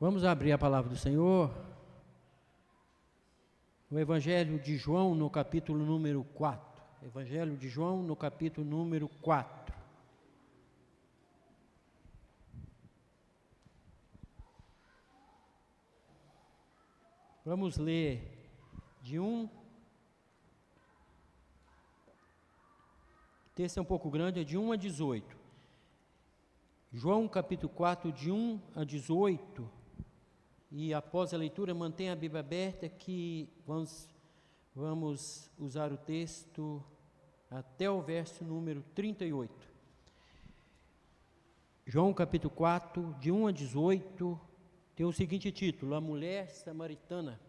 Vamos abrir a palavra do Senhor, o Evangelho de João, no capítulo número 4. Evangelho de João, no capítulo número 4. Vamos ler de o texto é um pouco grande, é de 1 a 18. João capítulo 4, de 1 a 18. E após a leitura, mantenha a Bíblia aberta que vamos usar o texto até o verso número 38. João capítulo 4, de 1 a 18, tem o seguinte título: A Mulher Samaritana.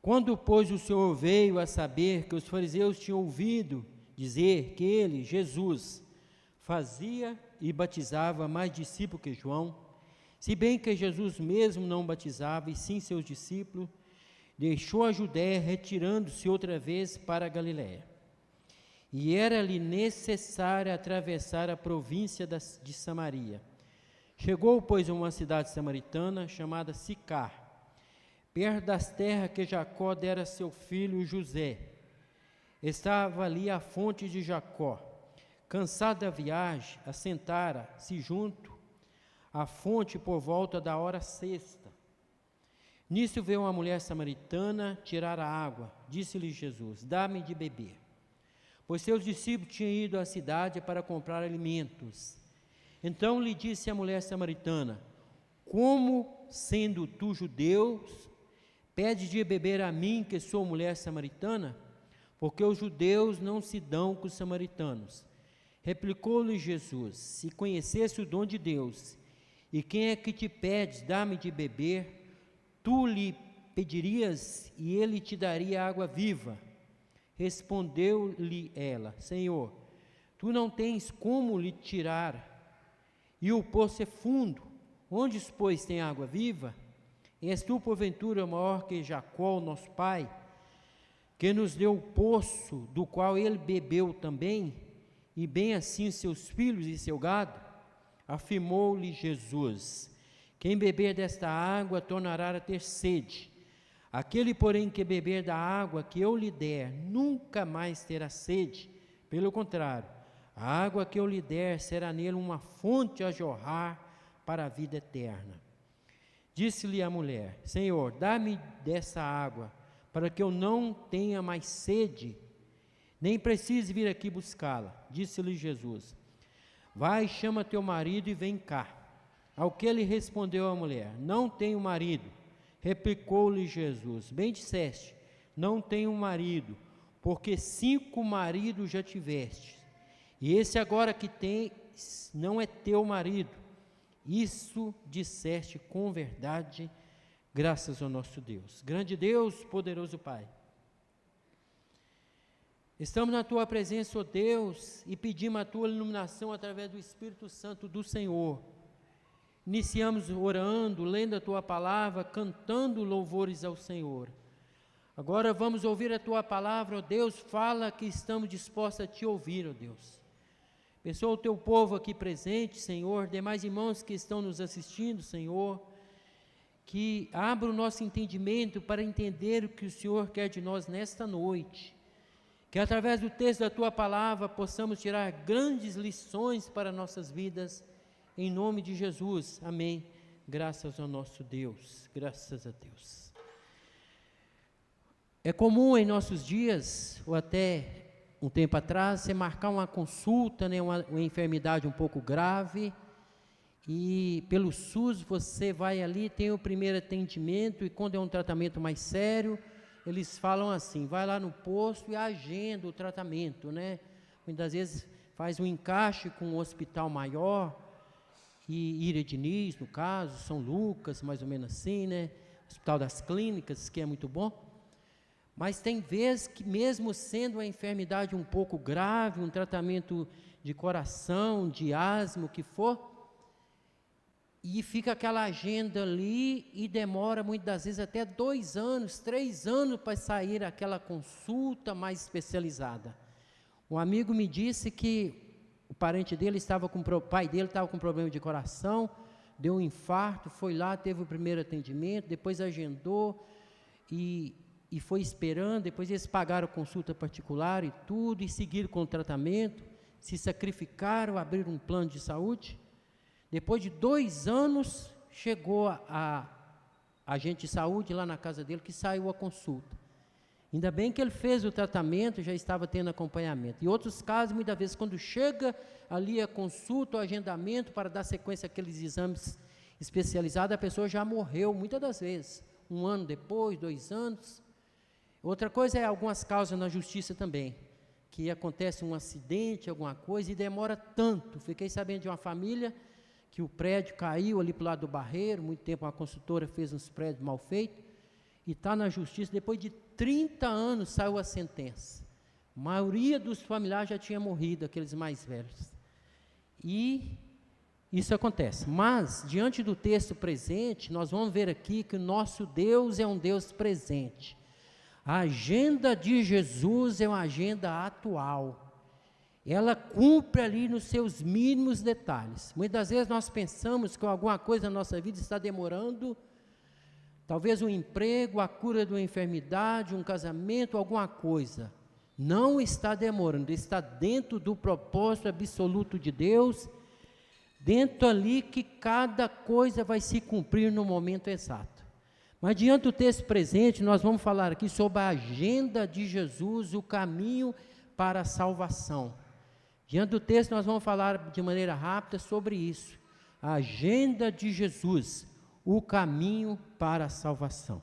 Quando, pois, o Senhor veio a saber que os fariseus tinham ouvido dizer que ele, Jesus, fazia e batizava mais discípulos que João, se bem que Jesus mesmo não batizava, e sim seus discípulos, deixou a Judéia, retirando-se outra vez para a Galiléia. E era-lhe necessário atravessar a província de Samaria. Chegou, pois, a uma cidade samaritana, chamada Sicar, perto das terras que Jacó dera a seu filho José. Estava ali a fonte de Jacó. Cansado da viagem, assentara-se junto à fonte por volta da hora sexta. Nisso veio uma mulher samaritana tirar a água. Disse-lhe Jesus: Dá-me de beber. Pois seus discípulos tinham ido à cidade para comprar alimentos. Então lhe disse a mulher samaritana: Como, sendo tu judeu, pede de beber a mim, que sou mulher samaritana? Porque os judeus não se dão com os samaritanos. Replicou-lhe Jesus: Se conhecesse o dom de Deus, e quem é que te pede, dá-me de beber, tu lhe pedirias, e ele te daria água viva. Respondeu-lhe ela: Senhor, tu não tens como lhe tirar, e o poço é fundo. Onde, pois, tem água viva? És tu, porventura, maior que Jacó, nosso pai, que nos deu o poço, do qual ele bebeu também, e bem assim seus filhos e seu gado? Afirmou-lhe Jesus: Quem beber desta água tornará a ter sede. Aquele, porém, que beber da água que eu lhe der, nunca mais terá sede. Pelo contrário, a água que eu lhe der será nele uma fonte a jorrar para a vida eterna. Disse-lhe a mulher: Senhor, dá-me dessa água, para que eu não tenha mais sede, nem precise vir aqui buscá-la. Disse-lhe Jesus: Vai, chama teu marido e vem cá. Ao que lhe respondeu a mulher: Não tenho marido. Replicou-lhe Jesus: Bem disseste, não tenho marido, porque 5 maridos já tiveste, e esse agora que tens não é teu marido. Isso disseste com verdade, graças ao nosso Deus. Grande Deus, poderoso Pai, estamos na Tua presença, ó Deus, e pedimos a Tua iluminação através do Espírito Santo do Senhor. Iniciamos orando, lendo a Tua palavra, cantando louvores ao Senhor. Agora vamos ouvir a Tua palavra, ó Deus, fala que estamos dispostos a Te ouvir, ó Deus. Abençoa o Teu povo aqui presente, Senhor, demais irmãos que estão nos assistindo, Senhor, que abra o nosso entendimento para entender o que o Senhor quer de nós nesta noite. Que através do texto da Tua palavra possamos tirar grandes lições para nossas vidas, em nome de Jesus, amém. Graças ao nosso Deus, graças a Deus. É comum em nossos dias, ou até um tempo atrás, você marcar uma consulta, né, uma enfermidade um pouco grave, e pelo SUS você vai ali, tem o primeiro atendimento, e quando é um tratamento mais sério, eles falam assim: vai lá no posto e agenda o tratamento, né? Muitas vezes faz um encaixe com um hospital maior, e Ira Diniz, no caso, São Lucas, mais ou menos assim, né? Hospital das Clínicas, que é muito bom. Mas tem vezes que, mesmo sendo uma enfermidade um pouco grave, um tratamento de coração, de asma, o que for, e fica aquela agenda ali e demora muitas das vezes até 2 anos, 3 anos para sair aquela consulta mais especializada. Um amigo me disse que o parente dele pai dele estava com problema de coração, deu um infarto, foi lá, teve o primeiro atendimento, depois agendou e foi esperando, depois eles pagaram consulta particular e tudo, e seguiram com o tratamento, se sacrificaram, abriram um plano de saúde. Depois de 2 anos, chegou a agente de saúde lá na casa dele, que saiu a consulta. Ainda bem que ele fez o tratamento, já estava tendo acompanhamento. Em outros casos, muitas vezes, quando chega ali a consulta, o agendamento para dar sequência àqueles exames especializados, a pessoa já morreu, muitas das vezes, 1 ano depois, 2 anos. Outra coisa é algumas causas na justiça também, que acontece um acidente, alguma coisa, e demora tanto. Fiquei sabendo de uma família que o prédio caiu ali para o lado do barreiro, muito tempo uma consultora fez uns prédios mal feitos, e está na justiça, depois de 30 anos saiu a sentença. A maioria dos familiares já tinha morrido, aqueles mais velhos. E isso acontece. Mas, diante do texto presente, nós vamos ver aqui que o nosso Deus é um Deus presente. A agenda de Jesus é uma agenda atual. Ela cumpre ali nos seus mínimos detalhes. Muitas vezes nós pensamos que alguma coisa na nossa vida está demorando, talvez um emprego, a cura de uma enfermidade, um casamento, alguma coisa. Não está demorando, está dentro do propósito absoluto de Deus, dentro ali que cada coisa vai se cumprir no momento exato. Mas diante do texto presente, nós vamos falar aqui sobre a agenda de Jesus, o caminho para a salvação. Diante do texto, nós vamos falar de maneira rápida sobre isso. A agenda de Jesus, o caminho para a salvação.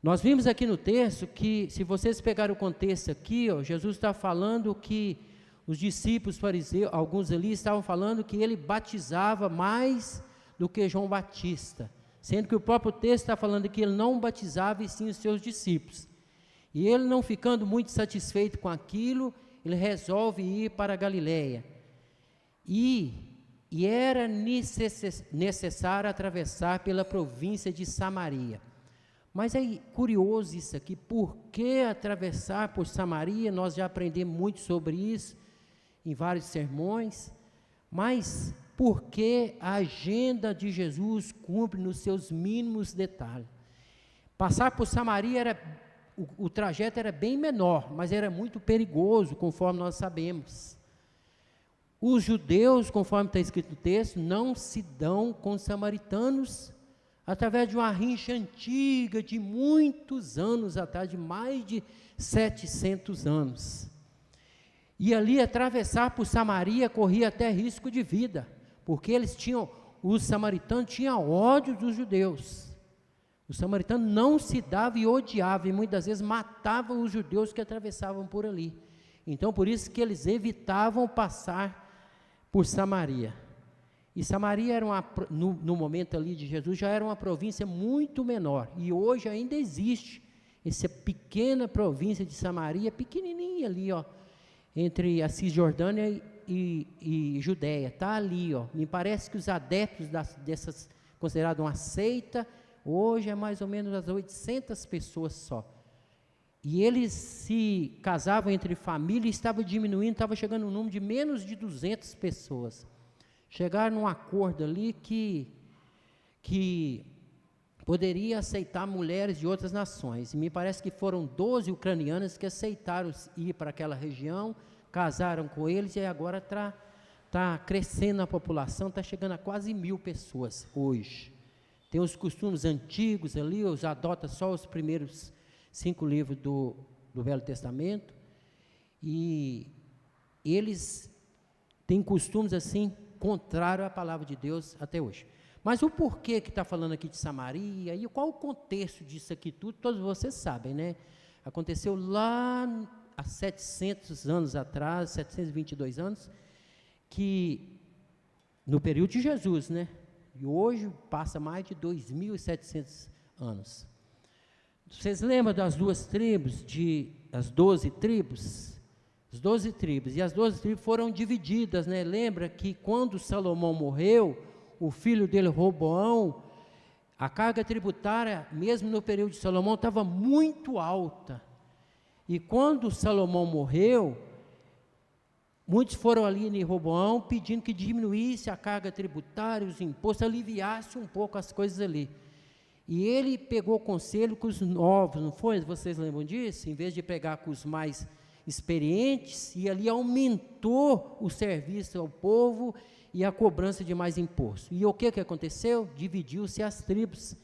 Nós vimos aqui no texto que, se vocês pegarem o contexto aqui, Jesus está falando que os discípulos fariseus, alguns ali estavam falando que ele batizava mais do que João Batista, sendo que o próprio texto está falando que ele não batizava e sim os seus discípulos. E ele, não ficando muito satisfeito com aquilo, ele resolve ir para a Galileia. E era necessário atravessar pela província de Samaria. Mas é curioso isso aqui, por que atravessar por Samaria? Nós já aprendemos muito sobre isso em vários sermões, mas por que a agenda de Jesus cumpre nos seus mínimos detalhes? Passar por Samaria, o trajeto era bem menor, mas era muito perigoso, conforme nós sabemos. Os judeus, conforme está escrito no texto, não se dão com os samaritanos através de uma rincha antiga de muitos anos atrás, de mais de 700 anos. E ali atravessar por Samaria corria até risco de vida, porque os samaritanos tinham ódio dos judeus. Os samaritanos não se davam e odiavam, e muitas vezes matavam os judeus que atravessavam por ali. Então, por isso que eles evitavam passar por Samaria. E Samaria era no momento ali de Jesus, já era uma província muito menor, e hoje ainda existe essa pequena província de Samaria, pequenininha ali, entre a Cisjordânia e Judéia, está ali, me parece que os adeptos dessas, considerada uma seita, hoje é mais ou menos as 800 pessoas só, e eles se casavam entre família, e estava diminuindo, estava chegando um número de menos de 200 pessoas, chegaram num acordo ali que poderia aceitar mulheres de outras nações, e me parece que foram 12 ucranianas que aceitaram ir para aquela região, casaram com eles, e agora está crescendo a população, está chegando a quase 1000 pessoas hoje. Tem os costumes antigos ali, os adota só os primeiros 5 livros do Velho Testamento, e eles têm costumes assim, contrário à palavra de Deus até hoje. Mas o porquê que está falando aqui de Samaria, e qual o contexto disso aqui tudo, todos vocês sabem, né? Aconteceu lá há 700 anos atrás, 722 anos, que no período de Jesus, né? E hoje passa mais de 2.700 anos. Vocês lembram das 2 tribos, as 12 tribos? As 12 tribos, e as 12 tribos foram divididas, né? Lembra que quando Salomão morreu, o filho dele, Roboão, a carga tributária, mesmo no período de Salomão, estava muito alta. E quando Salomão morreu, muitos foram ali em Roboão pedindo que diminuísse a carga tributária, os impostos, aliviasse um pouco as coisas ali. E ele pegou conselho com os novos, não foi? Vocês lembram disso? Em vez de pegar com os mais experientes, e ali aumentou o serviço ao povo e a cobrança de mais imposto. E o que aconteceu? Dividiu-se as tribos.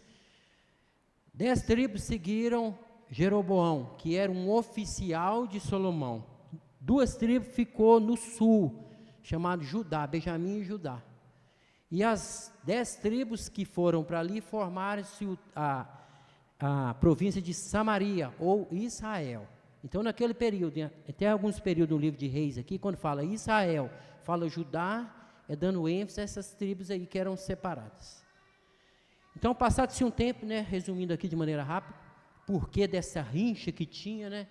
10 tribos seguiram Jeroboão, que era um oficial de Salomão. 2 tribos ficou no sul, chamado Judá, Benjamim e Judá. E as 10 tribos que foram para ali formaram-se a província de Samaria, ou Israel. Então, naquele período, até alguns períodos no livro de Reis aqui, quando fala Israel, fala Judá, é dando ênfase a essas tribos aí que eram separadas. Então, passado-se um tempo, né, resumindo aqui de maneira rápida, porque dessa rincha que tinha, né,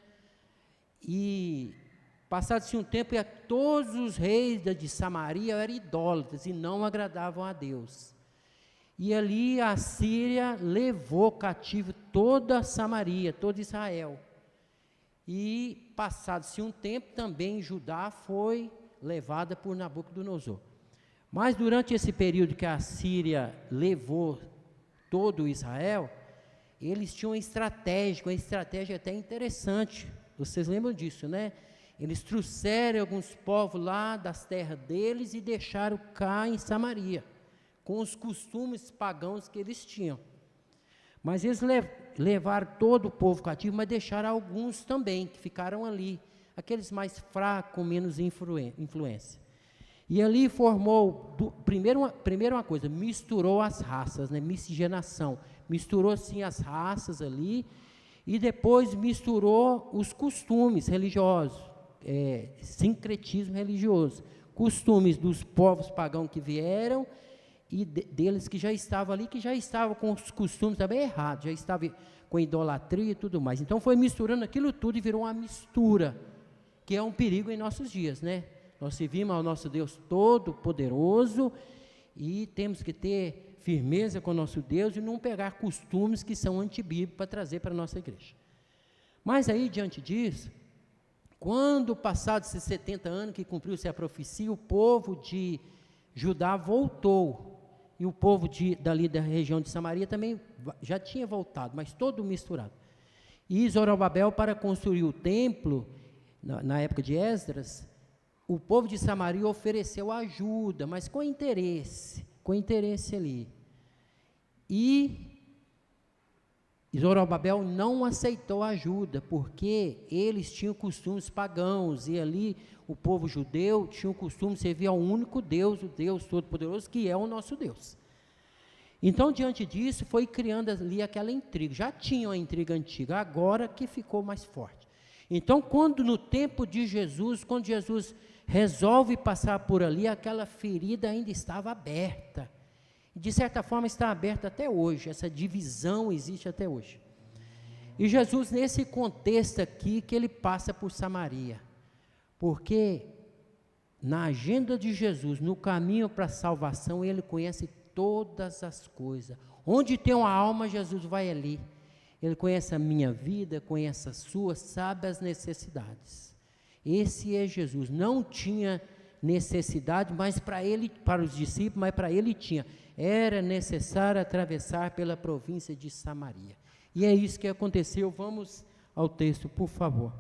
e passado-se um tempo, e todos os reis de Samaria eram idólatras e não agradavam a Deus. E ali a Síria levou cativo toda Samaria, todo Israel. E passado-se um tempo, também Judá foi levada por Nabucodonosor. Mas durante esse período que a Síria levou todo Israel, eles tinham uma estratégia até interessante. Vocês lembram disso, né? Eles trouxeram alguns povos lá das terras deles e deixaram cá em Samaria, com os costumes pagãos que eles tinham. Mas eles levaram todo o povo cativo, mas deixaram alguns também, que ficaram ali, aqueles mais fracos, com menos influência. E ali formou, primeiro uma coisa, misturou as raças, né, miscigenação, misturou assim as raças ali, e depois misturou os costumes religiosos, sincretismo religioso, costumes dos povos pagãos que vieram, e deles que já estavam ali, que já estavam com os costumes também errados, já estavam com idolatria e tudo mais. Então foi misturando aquilo tudo e virou uma mistura, que é um perigo em nossos dias, né? Nós servimos ao nosso Deus Todo-Poderoso e temos que ter firmeza com o nosso Deus e não pegar costumes que são antibíblicos para trazer para a nossa igreja. Mas aí, diante disso, quando passados esses 70 anos que cumpriu-se a profecia, o povo de Judá voltou. E o povo dali da região de Samaria também já tinha voltado, mas todo misturado. E Zorobabel, para construir o templo, na época de Esdras, o povo de Samaria ofereceu ajuda, mas com interesse ali. E Zorobabel não aceitou a ajuda, porque eles tinham costumes pagãos, e ali o povo judeu tinha o costume de servir ao único Deus, o Deus Todo-Poderoso, que é o nosso Deus. Então, diante disso, foi criando ali aquela intriga. Já tinha uma intriga antiga, agora que ficou mais forte. Então, no tempo de Jesus, quando Jesus resolve passar por ali, aquela ferida ainda estava aberta. De certa forma, está aberta até hoje, essa divisão existe até hoje. E Jesus, nesse contexto aqui, que ele passa por Samaria, porque na agenda de Jesus, no caminho para a salvação, ele conhece todas as coisas. Onde tem uma alma, Jesus vai ali. Ele conhece a minha vida, conhece a sua, sabe as necessidades. Esse é Jesus. Não tinha necessidade, mas para os discípulos, mas para ele tinha. Era necessário atravessar pela província de Samaria. E é isso que aconteceu. Vamos ao texto, por favor.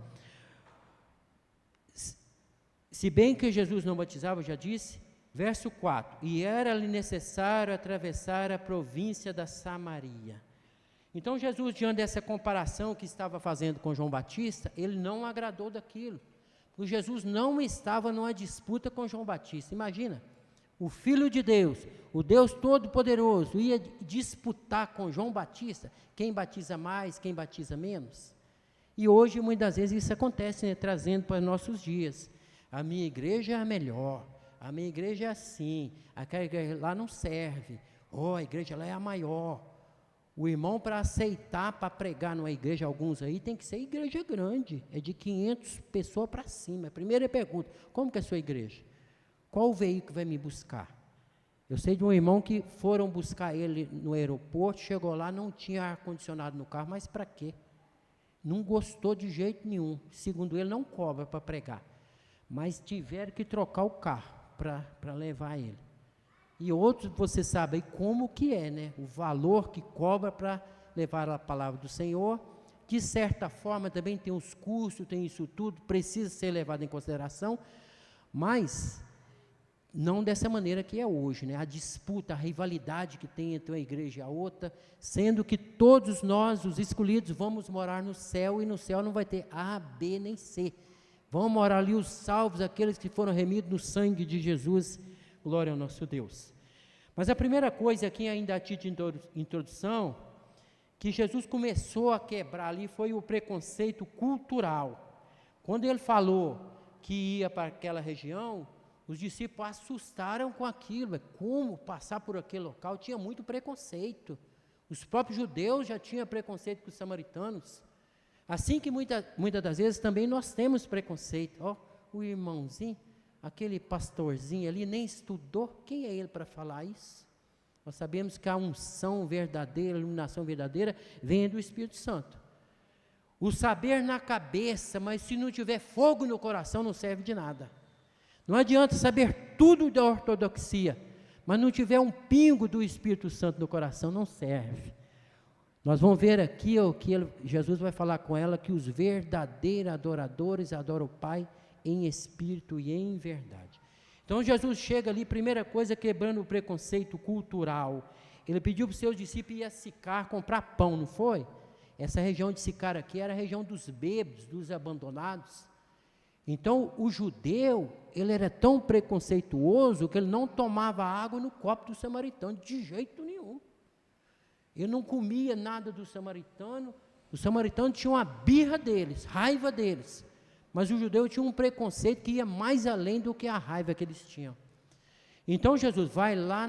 Se bem que Jesus não batizava, eu já disse, verso 4, e era-lhe necessário atravessar a província da Samaria. Então Jesus, diante dessa comparação que estava fazendo com João Batista, ele não agradou daquilo, porque Jesus não estava numa disputa com João Batista. Imagina, o Filho de Deus, o Deus Todo-Poderoso, ia disputar com João Batista, quem batiza mais, quem batiza menos. E hoje, muitas vezes, isso acontece, né, trazendo para nossos dias. A minha igreja é a melhor, a minha igreja é assim, aquela igreja lá não serve, a igreja lá é a maior. O irmão, para aceitar, para pregar numa igreja, alguns aí, tem que ser igreja grande, é de 500 pessoas para cima. A primeira pergunta, como que é a sua igreja? Qual o veículo que vai me buscar? Eu sei de um irmão que foram buscar ele no aeroporto, chegou lá, não tinha ar-condicionado no carro, mas para quê? Não gostou de jeito nenhum, segundo ele, não cobra para pregar. mas tiveram que trocar o carro para levar ele. E outros, você sabe aí como que é, né? O valor que cobra para levar a palavra do Senhor. De certa forma também tem os custos, tem isso tudo, precisa ser levado em consideração, mas não dessa maneira que é hoje, né? A disputa, a rivalidade que tem entre uma igreja e a outra, sendo que todos nós, os escolhidos, vamos morar no céu, e no céu não vai ter A, B, nem C. Vão morar ali os salvos, aqueles que foram remidos no sangue de Jesus. Glória ao nosso Deus. Mas a primeira coisa aqui, ainda a título de introdução, que Jesus começou a quebrar ali foi o preconceito cultural. Quando ele falou que ia para aquela região, os discípulos assustaram com aquilo. Como passar por aquele local? Tinha muito preconceito. Os próprios judeus já tinham preconceito com os samaritanos. Assim que muitas das vezes também nós temos preconceito. Ó, o irmãozinho, aquele pastorzinho ali nem estudou. Quem é ele para falar isso? Nós sabemos que a unção verdadeira, a iluminação verdadeira, vem do Espírito Santo. O saber na cabeça, mas se não tiver fogo no coração, não serve de nada. Não adianta saber tudo da ortodoxia, mas não tiver um pingo do Espírito Santo no coração, não serve. Nós vamos ver aqui o que Jesus vai falar com ela, que os verdadeiros adoradores adoram o Pai em espírito e em verdade. Então Jesus chega ali, primeira coisa, quebrando o preconceito cultural. Ele pediu para os seus discípulos ir a Sicar comprar pão, não foi? Essa região de Sicar aqui era a região dos bêbados, dos abandonados. Então o judeu, ele era tão preconceituoso que ele não tomava água no copo do samaritano, de jeito nenhum. Ele não comia nada do samaritano. O samaritano tinha uma birra deles, raiva deles. Mas o judeu tinha um preconceito que ia mais além do que a raiva que eles tinham. Então Jesus vai lá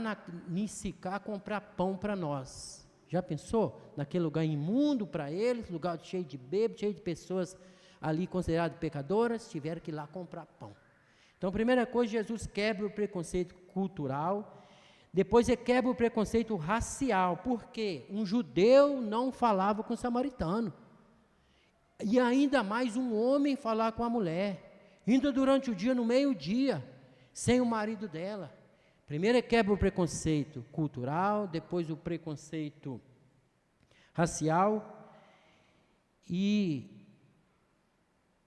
em Sicar comprar pão para nós. Já pensou? Naquele lugar imundo para eles, lugar cheio de bêbados, cheio de pessoas ali consideradas pecadoras, tiveram que ir lá comprar pão. Então, a primeira coisa, Jesus quebra o preconceito cultural. Depois ele quebra o preconceito racial. Por quê? Um judeu não falava com o samaritano. E ainda mais um homem falar com a mulher, ainda durante o dia, no meio-dia, sem o marido dela. Primeiro ele quebra o preconceito cultural, depois o preconceito racial, e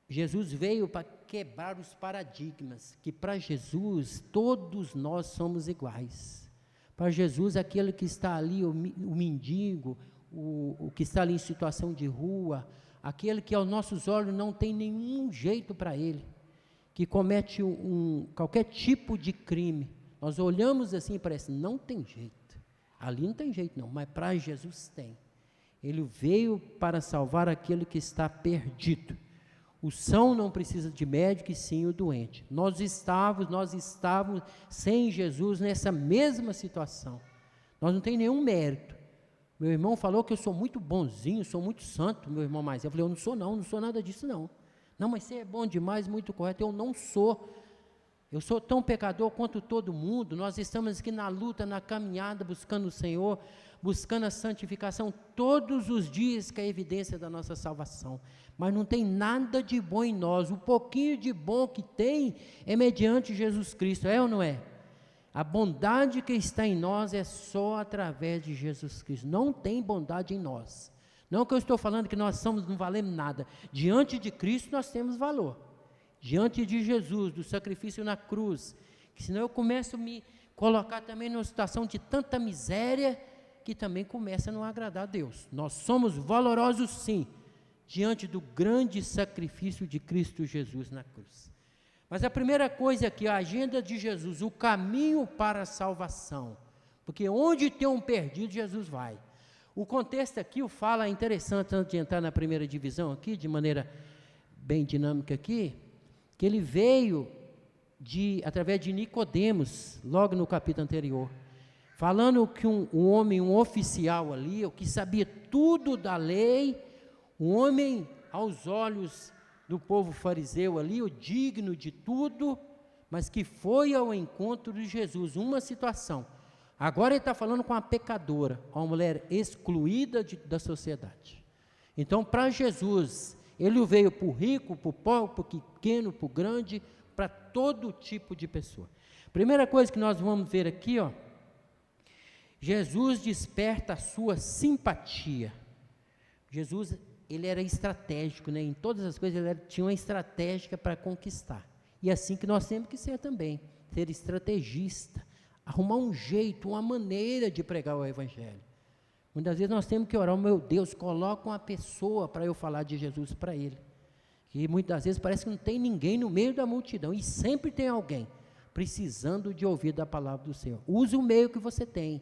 Jesus veio para quebrar os paradigmas, que para Jesus todos nós somos iguais. Para Jesus, aquele que está ali, o mendigo, o que está ali em situação de rua, aquele que aos nossos olhos não tem nenhum jeito para ele, que comete qualquer tipo de crime, nós olhamos assim e parece, não tem jeito, ali não tem jeito não, mas para Jesus tem. Ele veio para salvar aquele que está perdido. O são não precisa de médico, e sim o doente. Nós estávamos sem Jesus nessa mesma situação. Nós não temos nenhum mérito. Meu irmão falou que eu sou muito bonzinho, sou muito santo, meu irmão mais. Eu falei, eu não sou nada disso não. Não, mas você é bom demais, muito correto. Eu não sou. Eu sou tão pecador quanto todo mundo. Nós estamos aqui na luta, na caminhada, buscando o Senhor, buscando a santificação todos os dias, que é a evidência da nossa salvação. Mas não tem nada de bom em nós. O pouquinho de bom que tem é mediante Jesus Cristo, é ou não é? A bondade que está em nós é só através de Jesus Cristo. Não tem bondade em nós. Não que eu estou falando que nós não valemos nada. Diante de Cristo nós temos valor. Diante de Jesus, do sacrifício na cruz. Que senão eu começo a me colocar também numa situação de tanta miséria, que também começa a não agradar a Deus. Nós somos valorosos sim, diante do grande sacrifício de Cristo Jesus na cruz. Mas a primeira coisa aqui, a agenda de Jesus, o caminho para a salvação. Porque onde tem um perdido, Jesus vai. O contexto aqui, o fala interessante, antes de entrar na primeira divisão aqui, de maneira bem dinâmica aqui, que ele veio através de Nicodemos, logo no capítulo anterior, falando que um homem, um oficial ali, o que sabia tudo da lei, um homem aos olhos do povo fariseu ali, o digno de tudo, mas que foi ao encontro de Jesus, uma situação. Agora ele está falando com uma pecadora, uma mulher excluída da sociedade. Então, para Jesus, ele veio para o rico, para o pobre, para o pequeno, para o grande, para todo tipo de pessoa. Primeira coisa que nós vamos ver aqui, ó, Jesus desperta a sua simpatia. Jesus, ele era estratégico, né? Em todas as coisas ele tinha uma estratégia para conquistar. E é assim que nós temos que ser também, ser estrategista, arrumar um jeito, uma maneira de pregar o evangelho. Muitas vezes nós temos que orar, meu Deus, coloca uma pessoa para eu falar de Jesus para ele. E muitas vezes parece que não tem ninguém no meio da multidão, e sempre tem alguém precisando de ouvir da palavra do Senhor. Use o meio que você tem.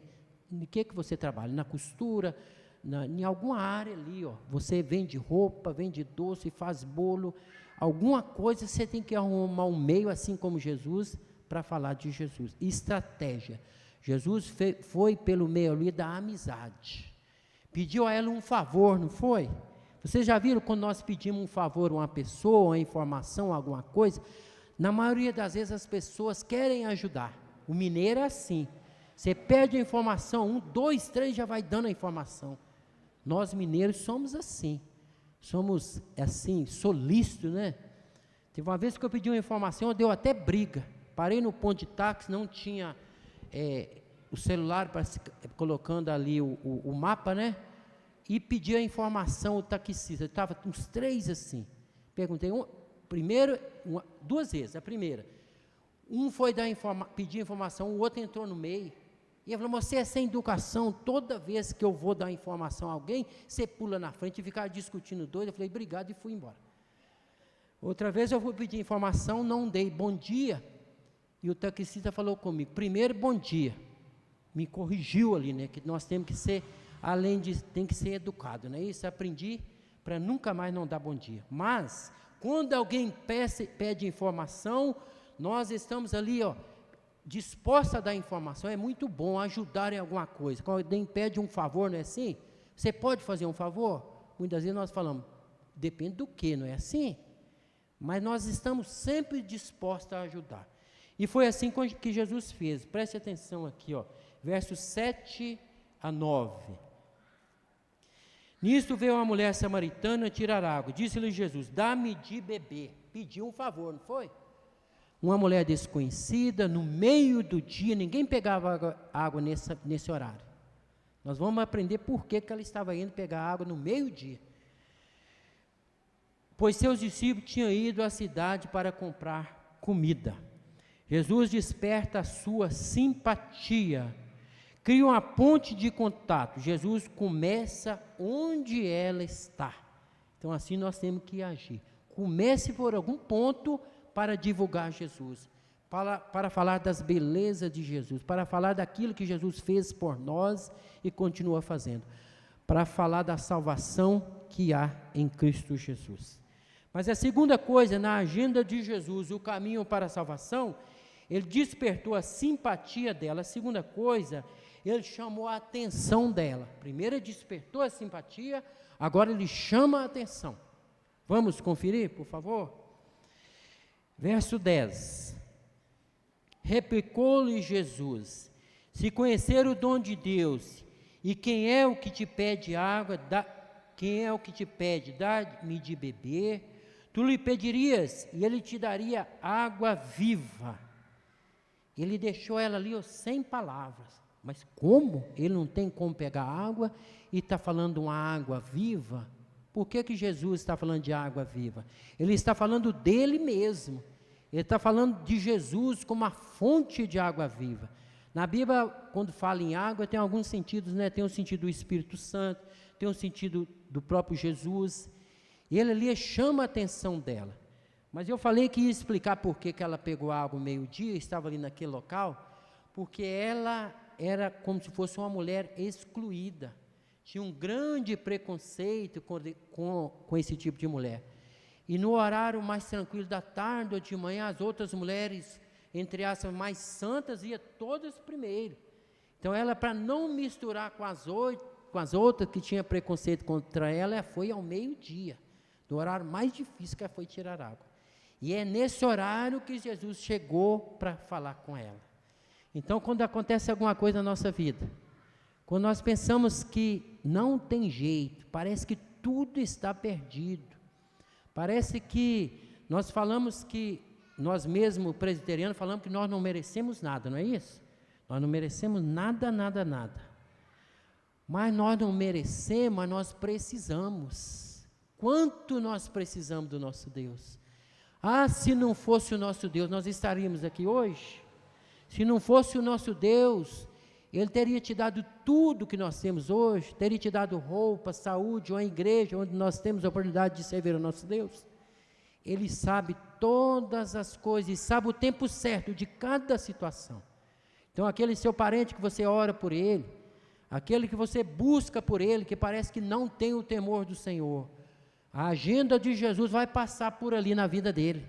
Em que você trabalha? Na costura, em alguma área ali, ó. Você vende roupa, vende doce, faz bolo, alguma coisa você tem que arrumar um meio, assim como Jesus, para falar de Jesus. Estratégia. Jesus foi pelo meio ali da amizade. Pediu a ela um favor, não foi? Vocês já viram quando nós pedimos um favor a uma pessoa, uma informação, alguma coisa? Na maioria das vezes as pessoas querem ajudar. O mineiro é assim. Você pede a informação, 1, 2, 3 já vai dando a informação. Nós mineiros somos assim. Somos assim, solícitos, né? Teve uma vez que eu pedi uma informação, deu até briga. Parei no ponto de táxi, não tinha o celular colocando ali o mapa, né? E pedi a informação, o taxista. Estava uns 3 assim. Perguntei, duas vezes. A primeira, foi pedir informação, o outro entrou no meio. E ele falou, você é sem educação, toda vez que eu vou dar informação a alguém, você pula na frente e fica discutindo doido. Eu falei, obrigado, e fui embora. Outra vez eu fui pedir informação, não dei bom dia, e o taxista falou comigo, primeiro bom dia, me corrigiu ali, né, que nós temos que ser, tem que ser educado, né, isso aprendi para nunca mais não dar bom dia. Mas, quando alguém pede informação, nós estamos ali, ó, disposta a dar informação, é muito bom ajudar em alguma coisa. Quando alguém pede um favor, não é assim? Você pode fazer um favor? Muitas vezes nós falamos, depende do que, não é assim? Mas nós estamos sempre dispostos a ajudar. E foi assim que Jesus fez. Preste atenção aqui, ó, versos 7 a 9. Nisto veio uma mulher samaritana tirar água. Disse-lhe Jesus, dá-me de beber. Pediu um favor, não foi? Uma mulher desconhecida, no meio do dia, ninguém pegava água nesse horário. Nós vamos aprender por que ela estava indo pegar água no meio-dia. Pois seus discípulos tinham ido à cidade para comprar comida. Jesus desperta a sua simpatia, cria uma ponte de contato. Jesus começa onde ela está. Então assim nós temos que agir. Comece por algum ponto para divulgar Jesus, para falar das belezas de Jesus, para falar daquilo que Jesus fez por nós e continua fazendo, para falar da salvação que há em Cristo Jesus. Mas a segunda coisa, na agenda de Jesus, o caminho para a salvação, ele despertou a simpatia dela. A segunda coisa, ele chamou a atenção dela. Primeiro ele despertou a simpatia, agora ele chama a atenção. Vamos conferir, por favor? Verso 10, replicou-lhe Jesus, se conhecer o dom de Deus, e quem é o que te pede água, quem é o que te pede, dá-me de beber, tu lhe pedirias, e ele te daria água viva. Ele deixou ela ali, ó, sem palavras, mas como? Ele não tem como pegar água, e está falando uma água viva? Por que Jesus está falando de água viva? Ele está falando dele mesmo. Ele está falando de Jesus como a fonte de água viva. Na Bíblia, quando fala em água, tem alguns sentidos, né? Tem o sentido do Espírito Santo, tem o sentido do próprio Jesus. E ele ali chama a atenção dela. Mas eu falei que ia explicar por que ela pegou água ao meio-dia, estava ali naquele local, porque ela era como se fosse uma mulher excluída. Tinha um grande preconceito com esse tipo de mulher. E no horário mais tranquilo da tarde ou de manhã, as outras mulheres, entre as mais santas, iam todas primeiro. Então ela, para não misturar com as outras que tinham preconceito contra ela foi ao meio-dia, no horário mais difícil que ela foi tirar água. E é nesse horário que Jesus chegou para falar com ela. Então, quando acontece alguma coisa na nossa vida, quando nós pensamos que não tem jeito, parece que tudo está perdido, parece que nós falamos que nós mesmos presbiterianos falamos que nós não merecemos nada, não é isso? Nós não merecemos nada, nada, nada. Mas nós não merecemos, mas nós precisamos. Quanto nós precisamos do nosso Deus. Ah, se não fosse o nosso Deus, nós estaríamos aqui hoje? Se não fosse o nosso Deus, Ele teria te dado tudo que nós temos hoje, teria te dado roupa, saúde, uma igreja onde nós temos a oportunidade de servir o nosso Deus. Ele sabe todas as coisas, sabe o tempo certo de cada situação. Então, aquele seu parente que você ora por ele, aquele que você busca por ele, que parece que não tem o temor do Senhor, a agenda de Jesus vai passar por ali na vida dele.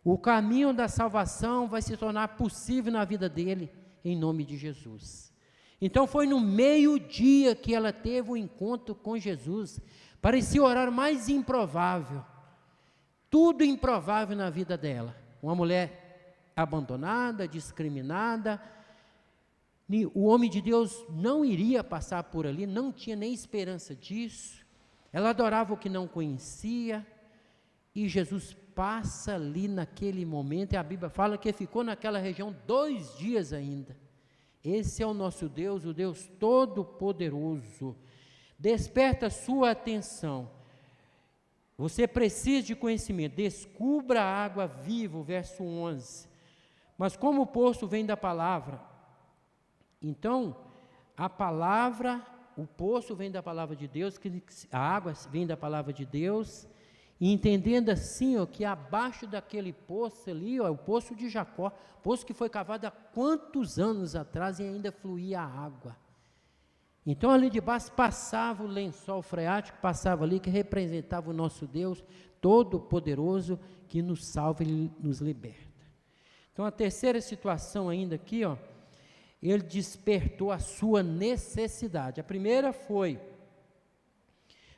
O caminho da salvação vai se tornar possível na vida dele, em nome de Jesus. Então foi no meio-dia que ela teve um encontro com Jesus. Parecia o horário mais improvável. Tudo improvável na vida dela. Uma mulher abandonada, discriminada. O homem de Deus não iria passar por ali, não tinha nem esperança disso. Ela adorava o que não conhecia. E Jesus passa ali naquele momento, e a Bíblia fala que ficou naquela região 2 dias ainda. Esse é o nosso Deus, o Deus Todo-Poderoso. Desperta a sua atenção. Você precisa de conhecimento. Descubra a água viva, o verso 11. Mas como o poço vem da palavra, então, a palavra, o poço vem da palavra de Deus, a água vem da palavra de Deus, e entendendo assim, ó, que abaixo daquele poço ali, ó, o poço de Jacó, poço que foi cavado há quantos anos atrás e ainda fluía a água. Então ali de baixo passava o lençol freático, passava ali, que representava o nosso Deus Todo-Poderoso, que nos salva e nos liberta. Então a terceira situação ainda aqui, ó, ele despertou a sua necessidade. A primeira foi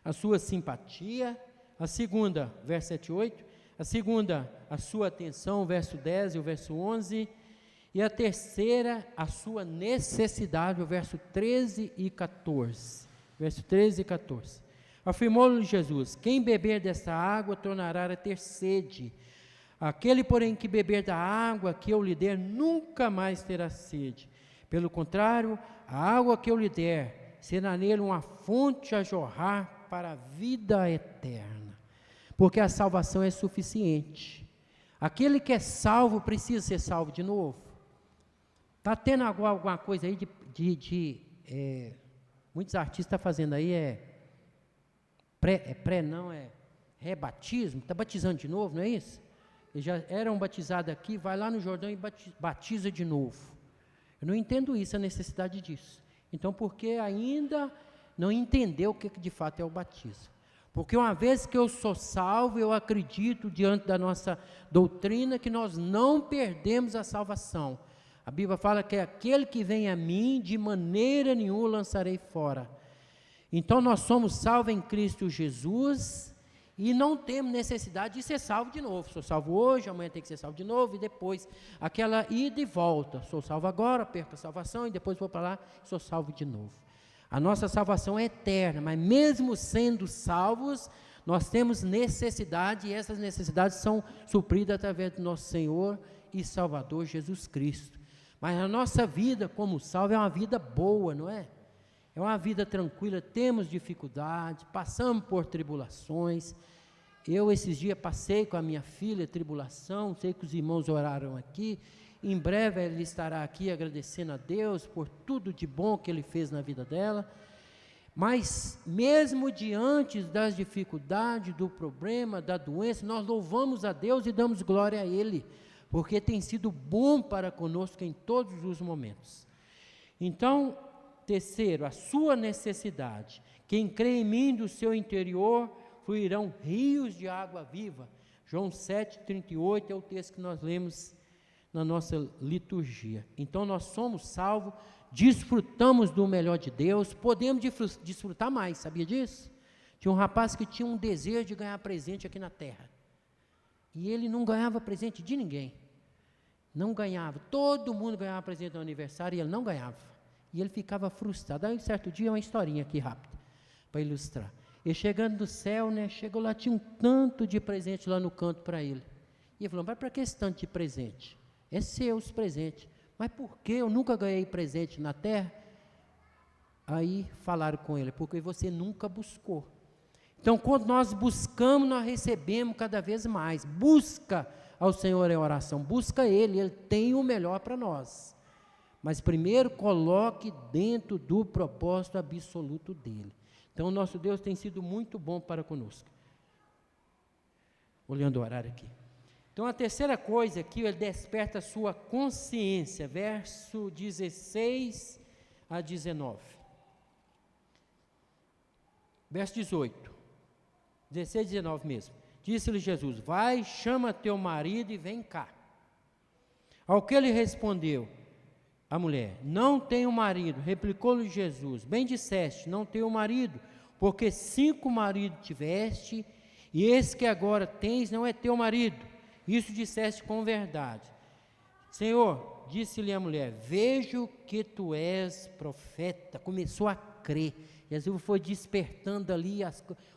a sua simpatia, a segunda, verso 7 e 8, a segunda, a sua atenção, verso 10 e o verso 11, e a terceira, a sua necessidade, o verso 13 e 14, verso 13 e 14. Afirmou-lhe Jesus: quem beber desta água tornará a ter sede, aquele, porém, que beber da água que eu lhe der, nunca mais terá sede. Pelo contrário, a água que eu lhe der, será nele uma fonte a jorrar para a vida eterna. Porque a salvação é suficiente. Aquele que é salvo precisa ser salvo de novo. Está tendo alguma coisa aí muitos artistas estão fazendo aí, rebatismo, está batizando de novo, não é isso? Eles já eram batizados aqui, vai lá no Jordão e batiza de novo. Eu não entendo isso, a necessidade disso. Então, porque ainda não entendeu o que de fato é o batismo. Porque uma vez que eu sou salvo, eu acredito diante da nossa doutrina que nós não perdemos a salvação. A Bíblia fala que aquele que vem a mim, de maneira nenhuma lançarei fora. Então nós somos salvos em Cristo Jesus e não temos necessidade de ser salvo de novo. Sou salvo hoje, amanhã tem que ser salvo de novo, e depois aquela ida e volta. Sou salvo agora, perco a salvação, e depois vou para lá, sou salvo de novo. A nossa salvação é eterna, mas mesmo sendo salvos, nós temos necessidade, e essas necessidades são supridas através do nosso Senhor e Salvador Jesus Cristo. Mas a nossa vida como salvo é uma vida boa, não é? É uma vida tranquila, temos dificuldades, passamos por tribulações. Eu esses dias passei com a minha filha tribulação, sei que os irmãos oraram aqui. Em breve ela estará aqui agradecendo a Deus por tudo de bom que Ele fez na vida dela. Mas mesmo diante das dificuldades, do problema, da doença, nós louvamos a Deus e damos glória a Ele, porque tem sido bom para conosco em todos os momentos. Então, terceiro, a sua necessidade. Quem crê em mim, do seu interior fluirão rios de água viva. João 7,38 é o texto que nós lemos na nossa liturgia. Então nós somos salvos, desfrutamos do melhor de Deus, podemos desfrutar mais, sabia disso? Tinha um rapaz que tinha um desejo de ganhar presente aqui na terra, e ele não ganhava presente de ninguém, não ganhava, todo mundo ganhava presente no aniversário, e ele não ganhava, e ele ficava frustrado. Aí um certo dia, uma historinha aqui rápida, para ilustrar, ele chegando do céu, chegou lá, tinha um tanto de presente lá no canto para ele, E ele falou, mas para que esse tanto de presente? É seu os presentes. Mas por que eu nunca ganhei presente na terra? Aí falaram com ele, porque você nunca buscou. Então, quando nós buscamos, nós recebemos cada vez mais. Busca ao Senhor em oração, busca Ele tem o melhor para nós. Mas primeiro coloque dentro do propósito absoluto dEle. Então, o nosso Deus tem sido muito bom para conosco. Olhando o horário aqui. Então, a terceira coisa aqui, ele desperta a sua consciência, verso 16 a 19. Verso 18, 16 e 19 mesmo. Disse-lhe Jesus, vai, chama teu marido e vem cá. Ao que ele respondeu, a mulher, não tenho marido. Replicou-lhe Jesus, bem disseste, não tenho marido, porque 5 maridos tiveste, e esse que agora tens não é teu marido. Isso disseste com verdade. Senhor, disse-lhe a mulher, vejo que tu és profeta. Começou a crer. Jesus foi despertando ali,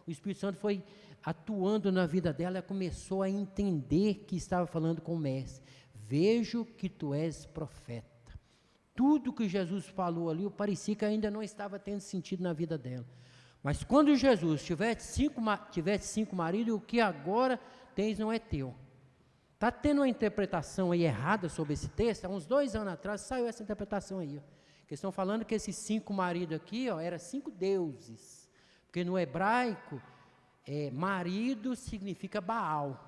o Espírito Santo foi atuando na vida dela, ela começou a entender que estava falando com o mestre. Vejo que tu és profeta. Tudo que Jesus falou ali, parecia que ainda não estava tendo sentido na vida dela. Mas quando Jesus tivesse 5 maridos, o que agora tens não é teu. Está tendo uma interpretação aí errada sobre esse texto. Há uns 2 anos atrás saiu essa interpretação aí. Que estão falando que esses 5 maridos aqui, eram 5 deuses. Porque no hebraico, marido significa Baal.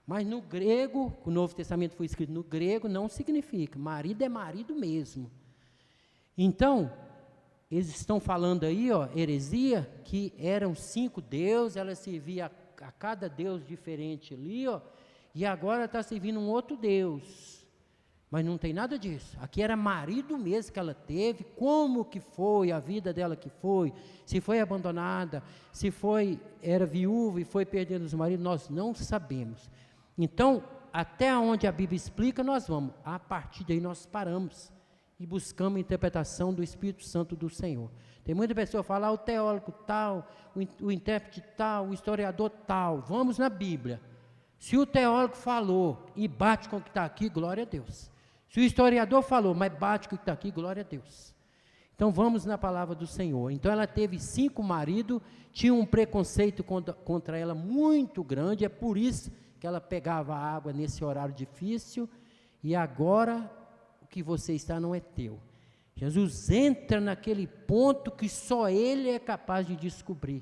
Mas no grego, o Novo Testamento foi escrito no grego, não significa. Marido é marido mesmo. Então, eles estão falando aí, heresia, que eram 5 deuses, ela servia a cada deus diferente ali, e agora está servindo um outro Deus, mas não tem nada disso. Aqui era marido mesmo que ela teve, como que foi a vida dela que foi, se foi abandonada, se era viúva e foi perdendo os maridos, nós não sabemos. Então, até onde a Bíblia explica, nós vamos, a partir daí nós paramos e buscamos a interpretação do Espírito Santo do Senhor. Tem muita pessoa que fala, o teólogo tal, o intérprete tal, o historiador tal, vamos na Bíblia. Se o teólogo falou e bate com o que está aqui, glória a Deus. Se o historiador falou, mas bate com o que está aqui, glória a Deus. Então vamos na palavra do Senhor. Então ela teve 5 maridos, tinha um preconceito contra ela muito grande, é por isso que ela pegava água nesse horário difícil, e agora o que você está não é teu. Jesus entra naquele ponto que só Ele é capaz de descobrir.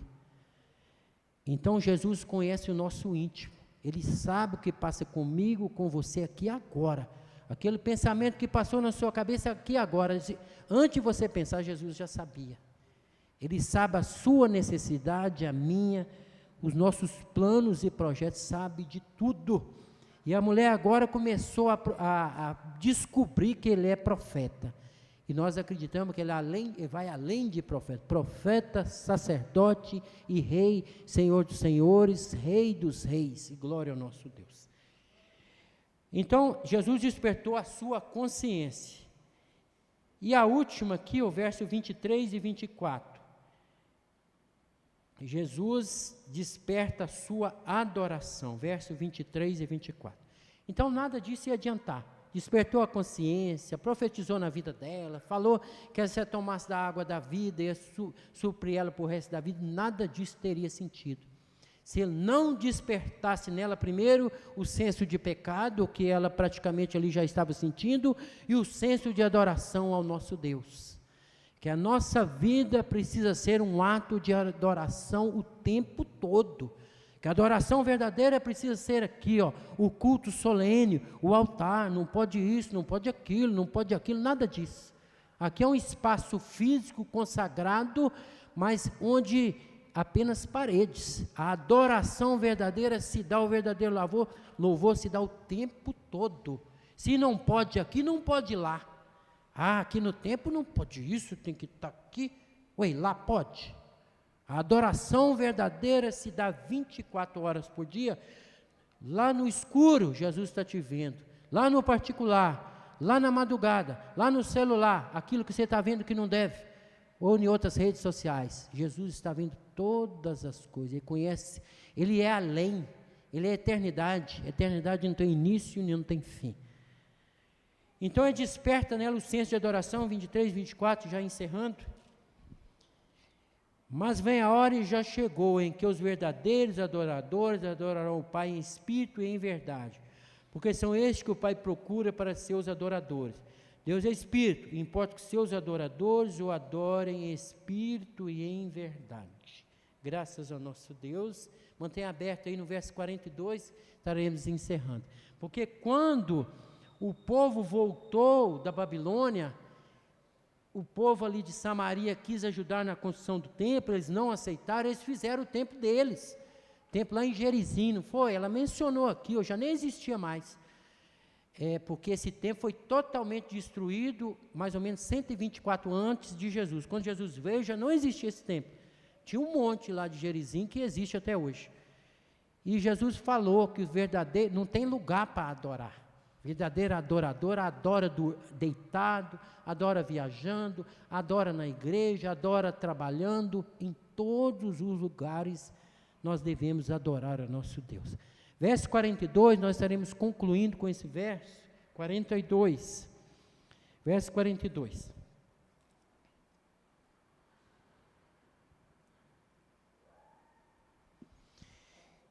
Então Jesus conhece o nosso íntimo. Ele sabe o que passa comigo, com você aqui agora. Aquele pensamento que passou na sua cabeça aqui agora. Antes de você pensar, Jesus já sabia. Ele sabe a sua necessidade, a minha, os nossos planos e projetos, sabe de tudo. E a mulher agora começou a descobrir que ele é profeta. E nós acreditamos que ele vai além de profeta. Profeta, sacerdote e rei, Senhor dos senhores, Rei dos reis. E glória ao nosso Deus. Então, Jesus despertou a sua consciência. E a última aqui, o verso 23 e 24. Jesus desperta a sua adoração. Verso 23 e 24. Então, nada disso ia adiantar. Despertou a consciência, profetizou na vida dela, falou que se ela tomasse da água da vida, ia suprir ela para o resto da vida, nada disso teria sentido. Se ele não despertasse nela primeiro o senso de pecado, que ela praticamente ali já estava sentindo, e o senso de adoração ao nosso Deus. Que a nossa vida precisa ser um ato de adoração o tempo todo. Que a adoração verdadeira precisa ser aqui, o culto solene, o altar, não pode isso, não pode aquilo, nada disso. Aqui é um espaço físico consagrado, mas onde apenas paredes. A adoração verdadeira se dá, o verdadeiro louvor se dá o tempo todo. Se não pode aqui, não pode lá. Aqui no templo não pode isso, tem que estar aqui. Lá pode. A adoração verdadeira se dá 24 horas por dia. Lá no escuro, Jesus está te vendo. Lá no particular, lá na madrugada, lá no celular, aquilo que você está vendo que não deve. Ou em outras redes sociais. Jesus está vendo todas as coisas. Ele conhece, Ele é além. Ele é eternidade. Eternidade não tem início e não tem fim. Então ele desperta nela o senso de adoração, 23, 24, já encerrando. Mas vem a hora e já chegou em que os verdadeiros adoradores adorarão o Pai em espírito e em verdade, porque são estes que o Pai procura para seus adoradores. Deus é espírito, importa que seus adoradores o adorem em espírito e em verdade. Graças ao nosso Deus. Mantenha aberto aí no verso 42, estaremos encerrando. Porque quando o povo voltou da Babilônia, o povo ali de Samaria quis ajudar na construção do templo, eles não aceitaram, eles fizeram o templo deles. O templo lá em Gerizim, não foi? Ela mencionou aqui, já nem existia mais. Porque esse templo foi totalmente destruído, mais ou menos 124 antes de Jesus. Quando Jesus veio, já não existia esse templo. Tinha um monte lá de Gerizim que existe até hoje. E Jesus falou que o verdadeiro não tem lugar para adorar. O verdadeiro adorador adora deitado, adora viajando, adora na igreja, adora trabalhando. Em todos os lugares nós devemos adorar a nosso Deus. Verso 42, nós estaremos concluindo com esse verso. 42. Verso 42.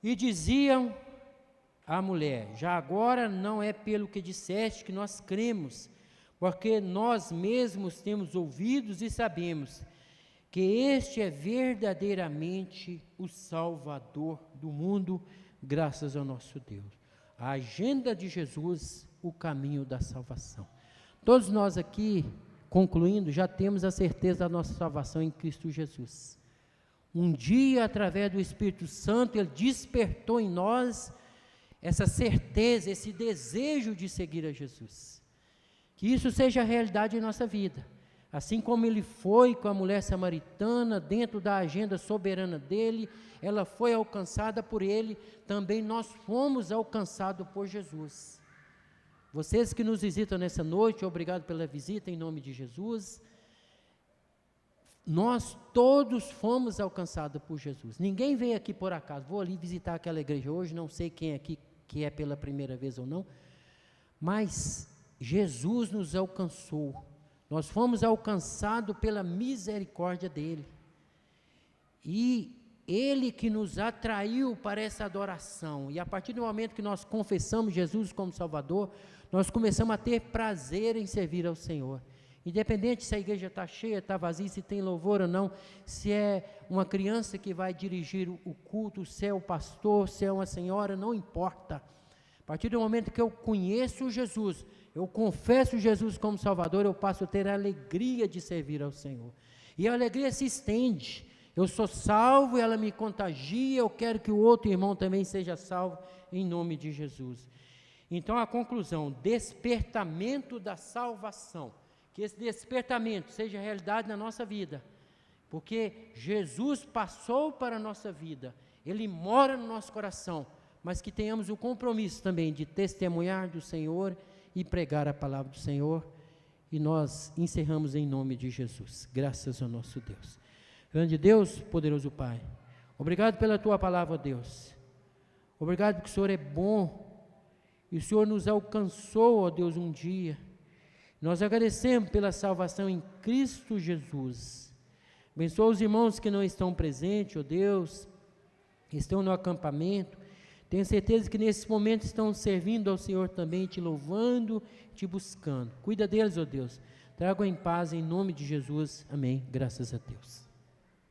E diziam à mulher: já agora não é pelo que disseste que nós cremos, porque nós mesmos temos ouvidos e sabemos que este é verdadeiramente o Salvador do mundo, graças ao nosso Deus. A agenda de Jesus, o caminho da salvação. Todos nós aqui, concluindo, já temos a certeza da nossa salvação em Cristo Jesus. Um dia, através do Espírito Santo, Ele despertou em nós essa certeza, esse desejo de seguir a Jesus. Que isso seja a realidade em nossa vida. Assim como Ele foi com a mulher samaritana, dentro da agenda soberana dEle, ela foi alcançada por Ele, também nós fomos alcançados por Jesus. Vocês que nos visitam nessa noite, obrigado pela visita, em nome de Jesus. Nós todos fomos alcançados por Jesus. Ninguém veio aqui por acaso. Vou ali visitar aquela igreja hoje, não sei quem aqui que é pela primeira vez ou não, mas Jesus nos alcançou. Nós fomos alcançados pela misericórdia dEle. E Ele que nos atraiu para essa adoração. E a partir do momento que nós confessamos Jesus como Salvador, nós começamos a ter prazer em servir ao Senhor. Independente se a igreja está cheia, está vazia, se tem louvor ou não, se é uma criança que vai dirigir o culto, se é o pastor, se é uma senhora, não importa. A partir do momento que eu conheço Jesus, eu confesso Jesus como Salvador, eu passo a ter a alegria de servir ao Senhor. E a alegria se estende. Eu sou salvo, ela me contagia, eu quero que o outro irmão também seja salvo, em nome de Jesus. Então a conclusão, despertamento da salvação. Que esse despertamento seja realidade na nossa vida, porque Jesus passou para a nossa vida, Ele mora no nosso coração, mas que tenhamos o compromisso também de testemunhar do Senhor e pregar a palavra do Senhor, e nós encerramos em nome de Jesus, graças ao nosso Deus. Grande Deus, poderoso Pai, obrigado pela Tua palavra, Deus, obrigado porque o Senhor é bom, e o Senhor nos alcançou, ó Deus, um dia. Nós agradecemos pela salvação em Cristo Jesus. Abençoa os irmãos que não estão presentes, ó Deus, que estão no acampamento. Tenho certeza que nesse momento estão servindo ao Senhor também, te louvando, te buscando. Cuida deles, ó Deus. Traga em paz em nome de Jesus. Amém. Graças a Deus.